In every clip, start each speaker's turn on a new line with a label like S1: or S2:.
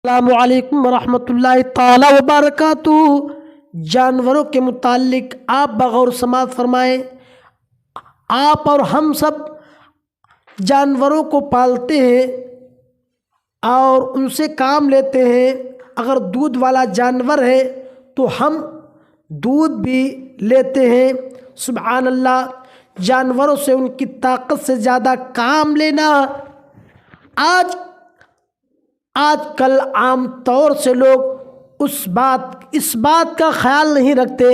S1: السلام علیکم ورحمۃ اللہ تعالی وبرکاتہ۔ جانوروں کے متعلق آپ بغور سماعت فرمائیں۔ آپ اور ہم سب جانوروں کو پالتے ہیں اور ان سے کام لیتے ہیں۔ اگر دودھ والا جانور ہے تو ہم دودھ بھی لیتے ہیں۔ سبحان اللہ، جانوروں سے ان کی طاقت سے زیادہ کام لینا آج کل عام طور سے لوگ اس بات کا خیال نہیں رکھتے۔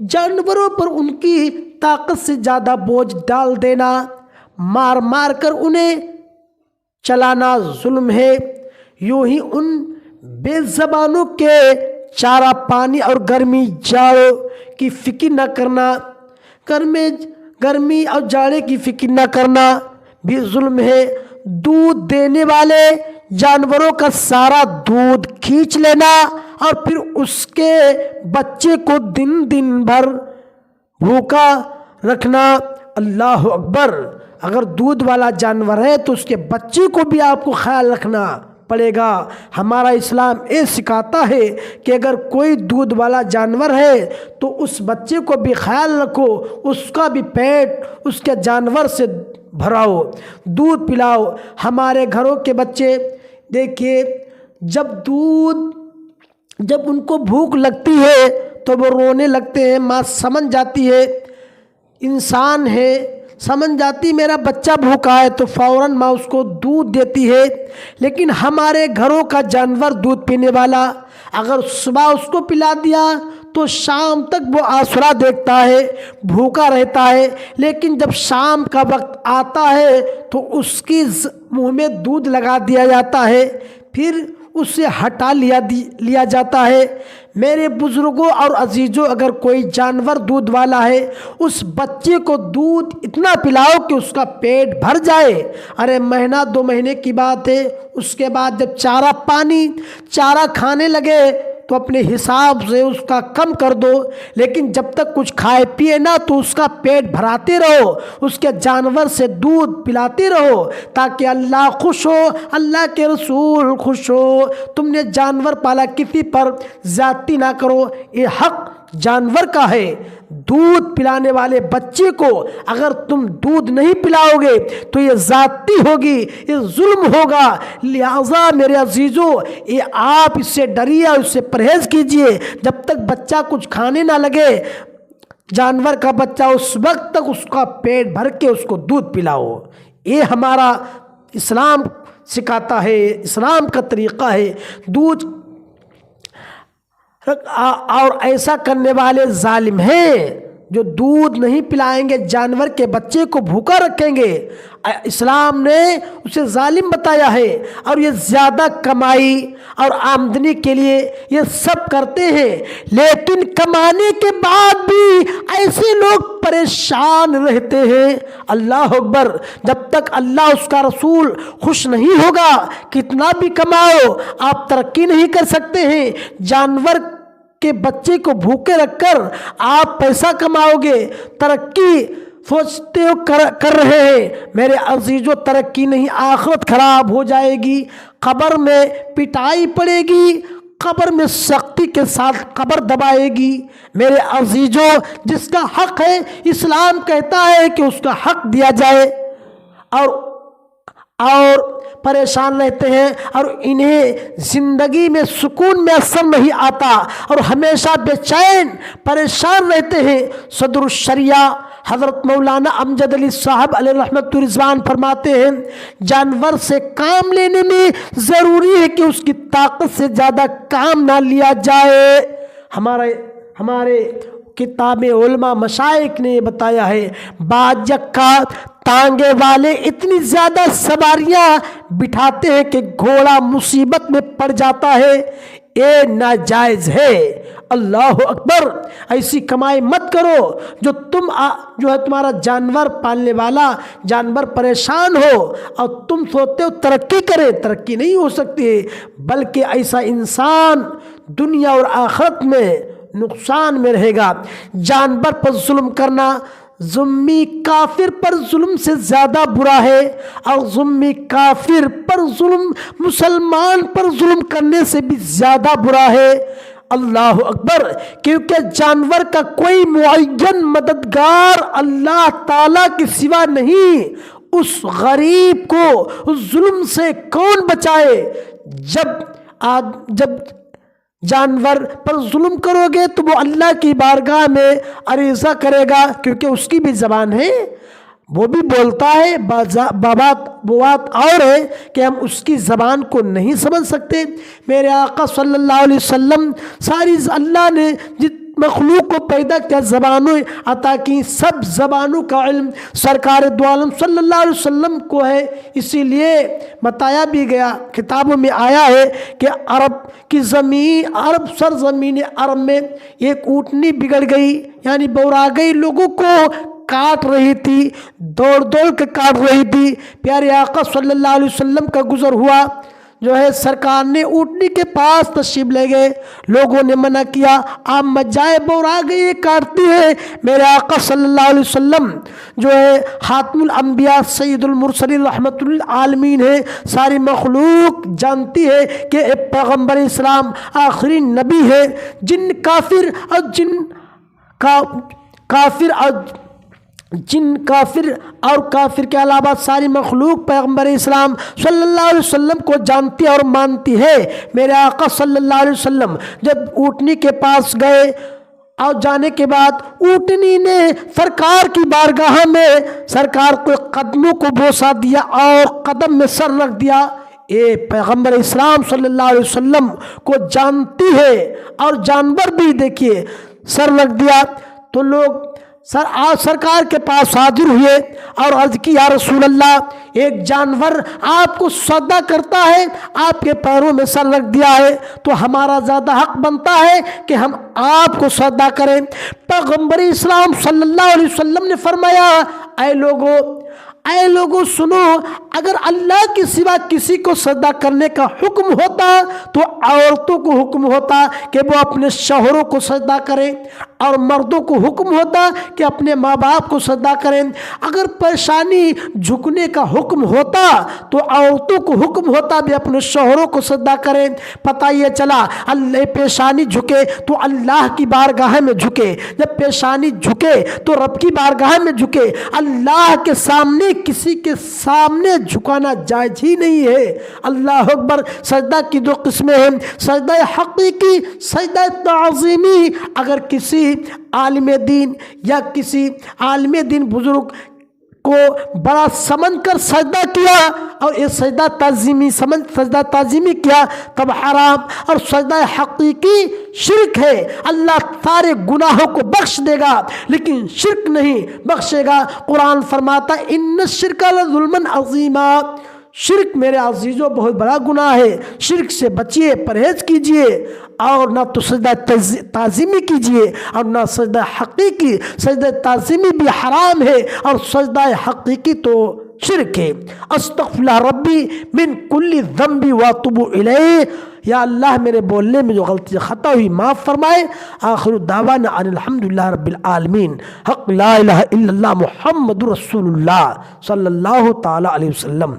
S1: جانوروں پر ان کی طاقت سے زیادہ بوجھ ڈال دینا، مار کر انہیں چلانا ظلم ہے۔ یوں ہی ان بے زبانوں کے چارہ پانی اور گرمی جاڑوں کی فکر نہ کرنا، گرمی اور جاڑے کی فکر نہ کرنا بھی ظلم ہے۔ دودھ دینے والے جانوروں کا سارا دودھ کھینچ لینا اور پھر اس کے بچے کو دن بھر بھوکا رکھنا، اللہ اکبر۔ اگر دودھ والا جانور ہے تو اس کے بچے کو بھی آپ کو خیال رکھنا پڑے گا۔ ہمارا اسلام یہ سکھاتا ہے کہ اگر کوئی دودھ والا جانور ہے تو اس بچے کو بھی خیال رکھو، اس کا بھی پیٹ اس کے جانور سے بھراؤ، دودھ پلاؤ۔ ہمارے گھروں کے بچے دیکھیے، جب ان کو بھوک لگتی ہے تو وہ رونے لگتے ہیں۔ ماں سمجھ جاتی ہے، انسان ہے، سمجھ جاتی میرا بچہ بھوکا ہے تو فوراً ماں اس کو دودھ دیتی ہے۔ لیکن ہمارے گھروں کا جانور دودھ پینے والا، اگر صبح اس کو پلا دیا تو شام تک وہ آسرا دیکھتا ہے، بھوکا رہتا ہے۔ لیکن جب شام کا وقت آتا ہے تو اس کی منہ میں دودھ لگا دیا جاتا ہے، پھر اسے ہٹا لیا جاتا ہے۔ میرے بزرگوں اور عزیزوں، اگر کوئی جانور دودھ والا ہے، اس بچے کو دودھ اتنا پلاؤ کہ اس کا پیٹ بھر جائے۔ ارے مہینہ 2 مہینے کی بات ہے، اس کے بعد جب چارہ کھانے لگے تو اپنے حساب سے اس کا کم کر دو، لیکن جب تک کچھ کھائے پیے نہ تو اس کا پیٹ بھراتے رہو، اس کے جانور سے دودھ پلاتے رہو تاکہ اللہ خوش ہو، اللہ کے رسول خوش ہو۔ تم نے جانور پالا، کسی پر زیادتی نہ کرو، یہ حق جانور کا ہے۔ دودھ پلانے والے بچے کو اگر تم دودھ نہیں پلاؤ گے تو یہ زیادتی ہوگی، یہ ظلم ہوگا۔ لہذا میرے عزیزوں، یہ آپ اس سے ڈریے اور اس سے پرہیز کیجئے۔ جب تک بچہ کچھ کھانے نہ لگے، جانور کا بچہ، اس وقت تک اس کا پیٹ بھر کے اس کو دودھ پلاؤ۔ یہ ہمارا اسلام سکھاتا ہے، اسلام کا طریقہ ہے۔ دودھ اور ایسا کرنے والے ظالم ہیں جو دودھ نہیں پلائیں گے، جانور کے بچے کو بھوکا رکھیں گے۔ اسلام نے اسے ظالم بتایا ہے، اور یہ زیادہ کمائی اور آمدنی کے لیے یہ سب کرتے ہیں، لیکن کمانے کے بعد بھی ایسے لوگ پریشان رہتے ہیں، اللہ اکبر۔ جب تک اللہ اس کا رسول خوش نہیں ہوگا، کتنا بھی کماؤ آپ ترقی نہیں کر سکتے ہیں۔ جانور کے بچے کو بھوکے رکھ کر آپ پیسہ کماؤ گے، ترقی سوچتے ہو کر رہے ہیں، میرے عزیزو ترقی نہیں، آخرت خراب ہو جائے گی، قبر میں پٹائی پڑے گی، قبر میں سختی کے ساتھ قبر دبائے گی۔ میرے عزیزو، جس کا حق ہے، اسلام کہتا ہے کہ اس کا حق دیا جائے، اور پریشان رہتے ہیں اور انہیں زندگی میں سکون میسر نہیں آتا اور ہمیشہ بے چین پریشان رہتے ہیں۔ صدر الشریعہ حضرت مولانا امجد علی صاحب علیہ رحمت رضوان فرماتے ہیں، جانور سے کام لینے میں ضروری ہے کہ اس کی طاقت سے زیادہ کام نہ لیا جائے۔ ہمارے کتاب علماء مشائخ نے بتایا ہے، بعض یکا تانگے والے اتنی زیادہ سواریاں بٹھاتے ہیں کہ گھوڑا مصیبت میں پڑ جاتا ہے، یہ ناجائز ہے، اللہ اکبر۔ ایسی کمائی مت کرو جو ہے تمہارا جانور پالنے والا جانور پریشان ہو اور تم سوچتے ہو ترقی کرے، ترقی نہیں ہو سکتی، بلکہ ایسا انسان دنیا اور آخرت میں نقصان میں رہے گا۔ جانور پر ظلم کرنا ذمی کافر پر ظلم سے زیادہ برا ہے، اور ذمی کافر پر ظلم مسلمان پر ظلم کرنے سے بھی زیادہ برا ہے۔ اللہ اکبر! کیونکہ جانور کا کوئی معین مددگار اللہ تعالیٰ کے سوا نہیں، اس غریب کو اس ظلم سے کون بچائے؟ جب جانور پر ظلم کرو گے تو وہ اللہ کی بارگاہ میں عریضہ کرے گا، کیونکہ اس کی بھی زبان ہے، وہ بھی بولتا ہے، بات اور ہے کہ ہم اس کی زبان کو نہیں سمجھ سکتے۔ میرے آقا صلی اللہ علیہ وسلم ساری اللہ نے جت مخلوق کو پیدا کیا زبانوں عطا کی، سب زبانوں کا علم سرکار دو عالم صلی اللہ علیہ وسلم کو ہے، اسی لیے بتایا بھی گیا، کتابوں میں آیا ہے کہ عرب کی زمین، سرزمین عرب میں ایک اونٹنی بگڑ گئی، یعنی بورا گئی، لوگوں کو کاٹ رہی تھی، دوڑ کے کاٹ رہی تھی۔ پیارے آقا صلی اللہ علیہ وسلم کا گزر ہوا، جو ہے سرکار نے اونٹنی کے پاس تشریف لے گئے، لوگوں نے منع کیا، آپ مت جائے، بورا گئی، کاٹتی ہے۔ میرے آقا صلی اللہ علیہ وسلم جو ہے خاتم الانبیاء سید المرسلین رحمت للعالمین ہے، ساری مخلوق جانتی ہے کہ پیغمبر اسلام آخری نبی ہے۔ جن کافر اور کافر کے علاوہ ساری مخلوق پیغمبر اسلام صلی اللہ علیہ وسلم کو جانتی اور مانتی ہے۔ میرے آقا صلی اللہ علیہ وسلم جب اونٹنی کے پاس گئے اور جانے کے بعد اونٹنی نے سرکار کی بارگاہ میں سرکار کو قدموں کو بوسا دیا اور قدم میں سر رکھ دیا۔ اے پیغمبر اسلام صلی اللہ علیہ وسلم کو جانتی ہے، اور جانور بھی دیکھیے سر رکھ دیا، تو لوگ سرکار کے پاس حاضر ہوئے اور عرض کی، یا رسول اللہ، ایک جانور آپ کو سجدہ کرتا ہے، آپ کے پیروں میں سر رکھ دیا ہے، تو ہمارا زیادہ حق بنتا ہے کہ ہم آپ کو سجدہ کریں۔ پیغمبر اسلام صلی اللہ علیہ وسلم نے فرمایا، اے لوگوں سنو، اگر اللہ کے سوا کسی کو سجدہ کرنے کا حکم ہوتا تو عورتوں کو حکم ہوتا کہ وہ اپنے شوہروں کو سجدہ کریں، اور مردوں کو حکم ہوتا کہ اپنے ماں باپ کو سجدہ کریں۔ اگر پیشانی جھکنے کا حکم ہوتا تو عورتوں کو حکم ہوتا بھی اپنے شوہروں کو سجدہ کریں۔ پتہ یہ چلا اللہ پیشانی جھکے تو اللہ کی بارگاہ میں جھکے، جب پیشانی جھکے تو رب کی بارگاہ میں جھکے۔ اللہ کے سامنے کسی کے سامنے جھکانا جائز ہی نہیں ہے۔ اللہ اکبر! سجدہ کی دو قسمیں ہیں، سجدہ حقیقی، سجدہ تعظیمی۔ اگر کسی عالم دین یا کسی عالم دین بزرگ کو بڑا سمجھ کر سجدہ کیا اور یہ سجدہ تعظیمی کیا تب حرام، اور سجدہ حقیقی شرک ہے۔ اللہ سارے گناہوں کو بخش دے گا لیکن شرک نہیں بخشے گا۔ قرآن فرماتا ہے، ان الشرک لظلم عظیم، شرک میرے عزیزوں بہت بڑا گناہ ہے، شرک سے بچیے، پرہیز کیجئے، اور نہ تو سجدہ تعظیمی کیجئے اور نہ سجدہ حقیقی۔ سجدہ تعظیمی بھی حرام ہے اور سجدہ حقیقی تو شرک ہے۔ استغفر ربی من کل ذنب واتوب الیہ، یا اللہ میرے بولنے میں جو غلطی خطا ہوئی معاف فرمائے۔ آخر دعوانا ان الحمدللہ رب العالمین، حق لا الہ الا اللہ محمد رسول اللہ صلی اللہ تعالی علیہ وسلم۔